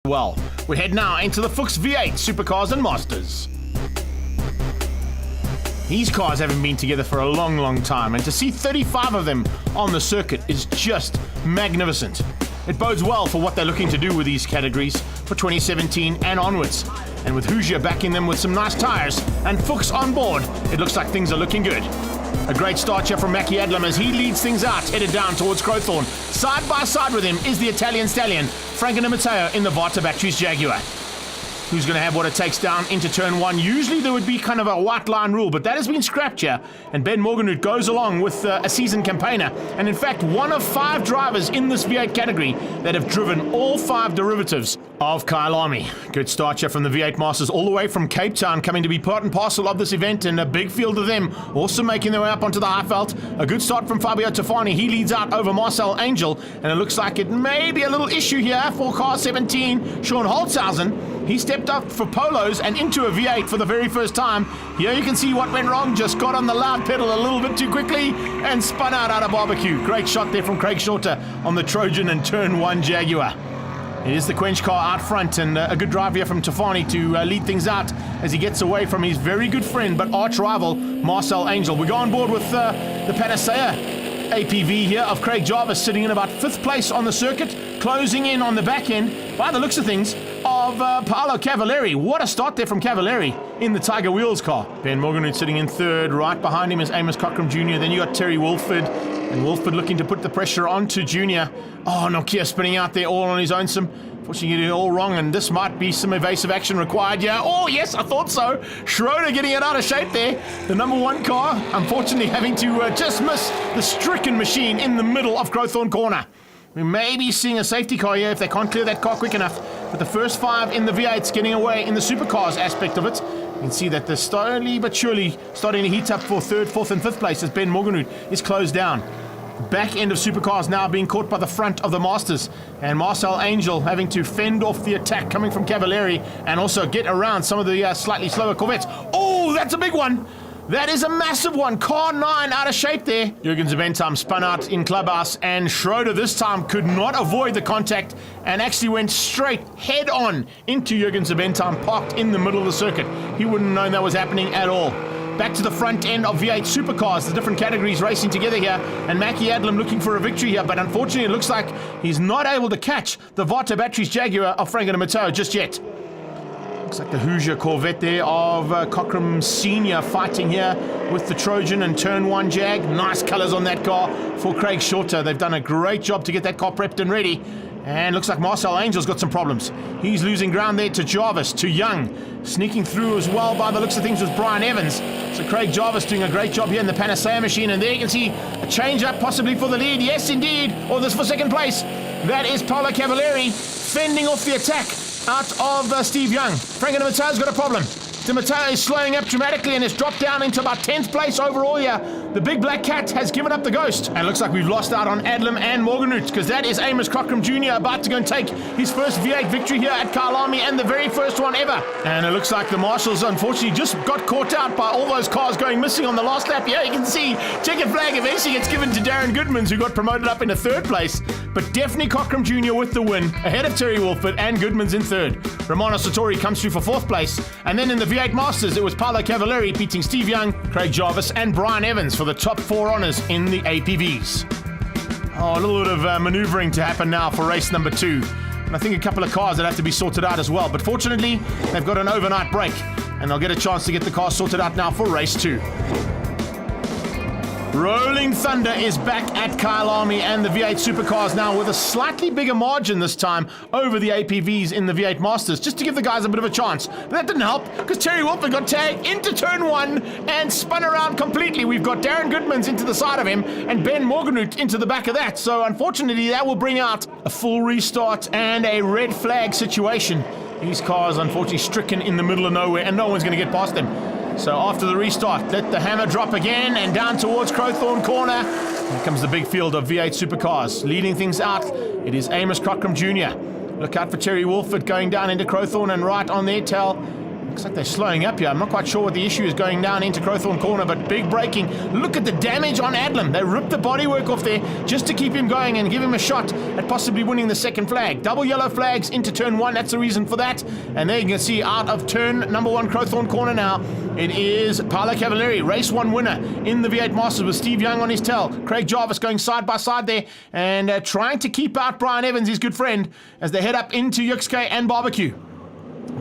Well, we head now into the Fuchs V8 Supercars and Masters. These cars haven't been together for a long time, and to see 35 of them on the circuit is just magnificent. It bodes well for what they're looking to do with these categories for 2017 and onwards. And with Hoosier backing them with some nice tyres and Fuchs on board, it looks like things are looking good. A great start here from Kyalami as he leads things out, headed down towards Crowthorne. Side by side with him is the Italian stallion, Franco Di Matteo in the Varta Batteries Jaguar. Who's going to have what it takes down into turn one? Usually there would be kind of a white line rule, but that has been scrapped here. And Ben Morganhood goes along with a seasoned campaigner. And in fact, one of 5 drivers in this V8 category that have driven all 5 derivatives of Kyalami. Good start here from the V8 Masters, all the way from Cape Town, coming to be part and parcel of this event, and a big field of them also making their way up onto the Highveld. A good start from Fabio Tofani. He leads out over Marcel Angel, and it looks like it may be a little issue here for car 17, Sean Holtzhausen. He stepped up for polos and into a V8 for the very first time. Here you can see what went wrong. Just got on the loud pedal a little bit too quickly and spun out of barbecue. Great shot there from Craig Shorter on the Trojan and turn 1 Jaguar. It is the Quench car out front, and a good drive here from Tofani to lead things out as he gets away from his very good friend but arch rival Marcel Angel. We go on board with the Panacea APV here of Craig Jarvis, sitting in about 5th place on the circuit, closing in on the back end, by the looks of things, of Paolo Cavalieri. What a start there from Cavalieri in the Tiger Wheels car. Ben Morganhood sitting in 3rd. Right behind him is Amos Cockram Jr. Then you got Terry Wolford, and Wolford looking to put the pressure onto Junior. Oh, Nokia spinning out there all on his own. Fortunately, getting it all wrong, and this might be some evasive action required. Yeah, oh yes, I thought so. Schroeder getting it out of shape there. The number 1 car, unfortunately, having to just miss the stricken machine in the middle of Crowthorne Corner. We may be seeing a safety car here if they can't clear that car quick enough. But the first 5 in the V8's getting away in the supercars aspect of it. You can see that they're slowly but surely starting to heat up for 3rd, 4th, and 5th place as Ben Morganhood is closed down. Back end of supercars now being caught by the front of the Masters, and Marcel Angel having to fend off the attack coming from Cavalieri and also get around some of the slightly slower Corvettes. Oh, that's a big one. That is a massive one. Car 9 out of shape there. Jürgen Zebentham spun out in clubhouse, and Schroeder this time could not avoid the contact and actually went straight head on into Jürgen Zebentham, parked in the middle of the circuit. He wouldn't have known that was happening at all. Back to the front end of V8 supercars, the different categories racing together here, and Mackie Adlam looking for a victory here, but unfortunately it looks like he's not able to catch the Varta Batteries Jaguar of Franco Di Matteo just yet. Looks like the Hoosier Corvette there of Cockram Senior fighting here with the Trojan and turn 1 Jag. Nice colours on that car for Craig Shorter. They've done a great job to get that car prepped and ready. And looks like Marcel Angel's got some problems. He's losing ground there to Jarvis, to Young. Sneaking through as well by the looks of things was Brian Evans. So Craig Jarvis doing a great job here in the Panacea machine. And there you can see a change up possibly for the lead. Yes, indeed. Or this for 2nd place. That is Paolo Cavalieri fending off the attack out of Steve Young. Franco Di Matteo's got a problem. Di Matteo is slowing up dramatically and has dropped down into about 10th place overall here. The big black cat has given up the ghost. And it looks like we've lost out on Adlam and Morganhood, because that is Amos Cockram Jr. about to go and take his first V8 victory here at Kyalami, and the very first one ever. And it looks like the marshals unfortunately just got caught out by all those cars going missing on the last lap. Yeah, you can see checkered flag eventually gets given to Darren Goodmans, who got promoted up into 3rd place. But definitely Cockram Jr. with the win, ahead of Terry Wolford and Goodmans in 3rd. Romano Sartori comes through for 4th place. And then in the V8 Masters, it was Paolo Cavalieri beating Steve Young, Craig Jarvis, and Brian Evans for the top 4 honours in the APVs. Oh, a little bit of manoeuvring to happen now for race number 2. And I think a couple of cars that have to be sorted out as well. But fortunately, they've got an overnight break, and they'll get a chance to get the car sorted out now for race 2. Rolling Thunder is back at Kyalami, and the V8 supercars now with a slightly bigger margin this time over the APVs in the V8 Masters, just to give the guys a bit of a chance. But that didn't help, because Terry Wolford got tagged into turn 1 and spun around completely. We've got Darren Goodmans into the side of him and Ben Morganhood into the back of that. So unfortunately that will bring out a full restart and a red flag situation. These cars unfortunately stricken in the middle of nowhere, and no one's going to get past them. So after the restart, let the hammer drop again and down towards Crowthorne Corner. Here comes the big field of V8 supercars. Leading things out, it is Amos Cockram Jr. Look out for Terry Wolford going down into Crowthorne and right on their tail. Looks like they're slowing up here. I'm not quite sure what the issue is going down into Crowthorne Corner, but big braking. Look at the damage on Adlam. They ripped the bodywork off there just to keep him going and give him a shot at possibly winning the second flag. Double yellow flags into turn 1. That's the reason for that. And there you can see out of turn number 1 Crowthorne Corner now, it is Paolo Cavalieri, race 1 winner in the V8 Masters with Steve Young on his tail. Craig Jarvis going side by side there and trying to keep out Brian Evans, his good friend, as they head up into Yuxke and Barbecue.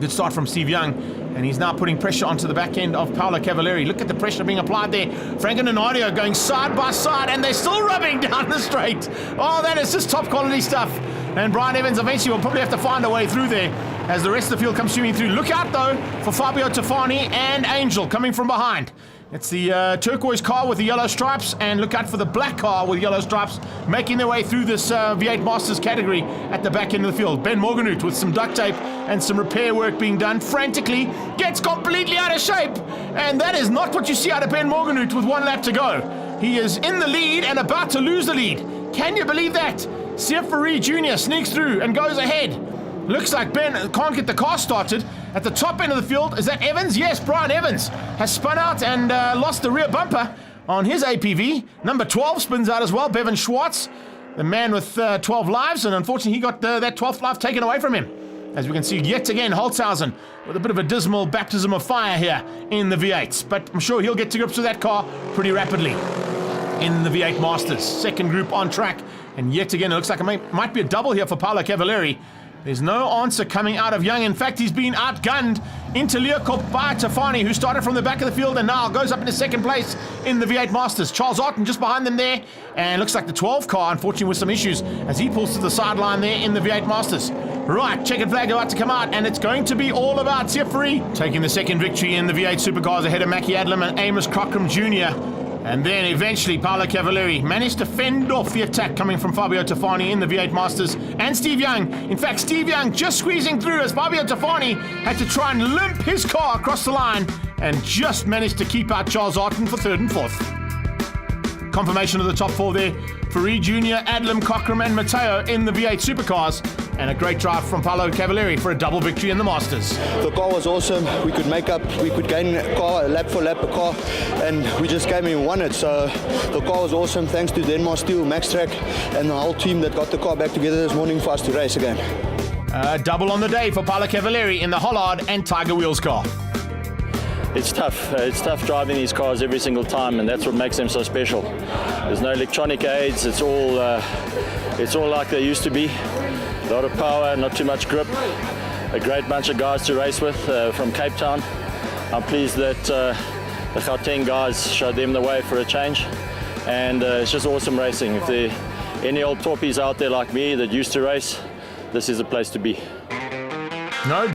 Good start from Steve Young, and he's now putting pressure onto the back end of Paolo Cavalieri. Look at the pressure being applied there. Frank and Donadio going side by side, and they're still rubbing down the straight. Oh, that is just top quality stuff. And Brian Evans eventually will probably have to find a way through there as the rest of the field comes streaming through. Look out, though, for Fabio Tofani and Angel coming from behind. It's the turquoise car with the yellow stripes, and look out for the black car with yellow stripes making their way through this V8 Masters category at the back end of the field. Ben Morganhout with some duct tape and some repair work being done frantically gets completely out of shape, and that is not what you see out of Ben Morganhout with 1 lap to go. He is in the lead and about to lose the lead. Can you believe that? Siafari Jr. sneaks through and goes ahead. Looks like Ben can't get the car started. At the top end of the field, is that Evans? Yes, Brian Evans has spun out and lost the rear bumper on his APV. Number 12 spins out as well, Bevan Schwartz, the man with 12 lives, and unfortunately he got that 12th life taken away from him. As we can see yet again, Holtzhausen with a bit of a dismal baptism of fire here in the V8s. But I'm sure he'll get to grips with that car pretty rapidly in the V8 Masters. Second group on track, and yet again it looks like it might be a double here for Paolo Cavalieri. There's no answer coming out of Young. In fact, he's been outgunned into Leocorp by Tofani, who started from the back of the field and now goes up into second place in the V8 Masters. Charles Arton just behind them there, and looks like the 12 car, unfortunately, with some issues as he pulls to the sideline there in the V8 Masters. Right, checkered flag about to come out, and it's going to be all about Siafari taking the second victory in the V8 Supercars ahead of Mackie Adlam and Amos Cockram Jr. And then eventually Paolo Cavalieri managed to fend off the attack coming from Fabio Tofani in the V8 Masters and Steve Young. In fact, Steve Young just squeezing through as Fabio Tofani had to try and limp his car across the line and just managed to keep out Charles Arton for 3rd and 4th. Confirmation of the top 4 there. Farid Jr., Adlam, Cockram and Matteo in the V8 Supercars. And a great drive from Paolo Cavalieri for a double victory in the Masters. The car was awesome. We could make up, we could gain car lap for lap a car, and we just came and won it. So the car was awesome. Thanks to Denmark Steel, Max Track, and the whole team that got the car back together this morning for us to race again. Double on the day for Paolo Cavalieri in the Hollard and Tiger Wheels car. It's tough. It's tough driving these cars every single time, and that's what makes them so special. There's no electronic aids. It's all like they used to be. A lot of power, not too much grip. A great bunch of guys to race with from Cape Town. I'm pleased that the Gauteng guys showed them the way for a change, and it's just awesome racing. If there are any old torpies out there like me that used to race, this is the place to be. No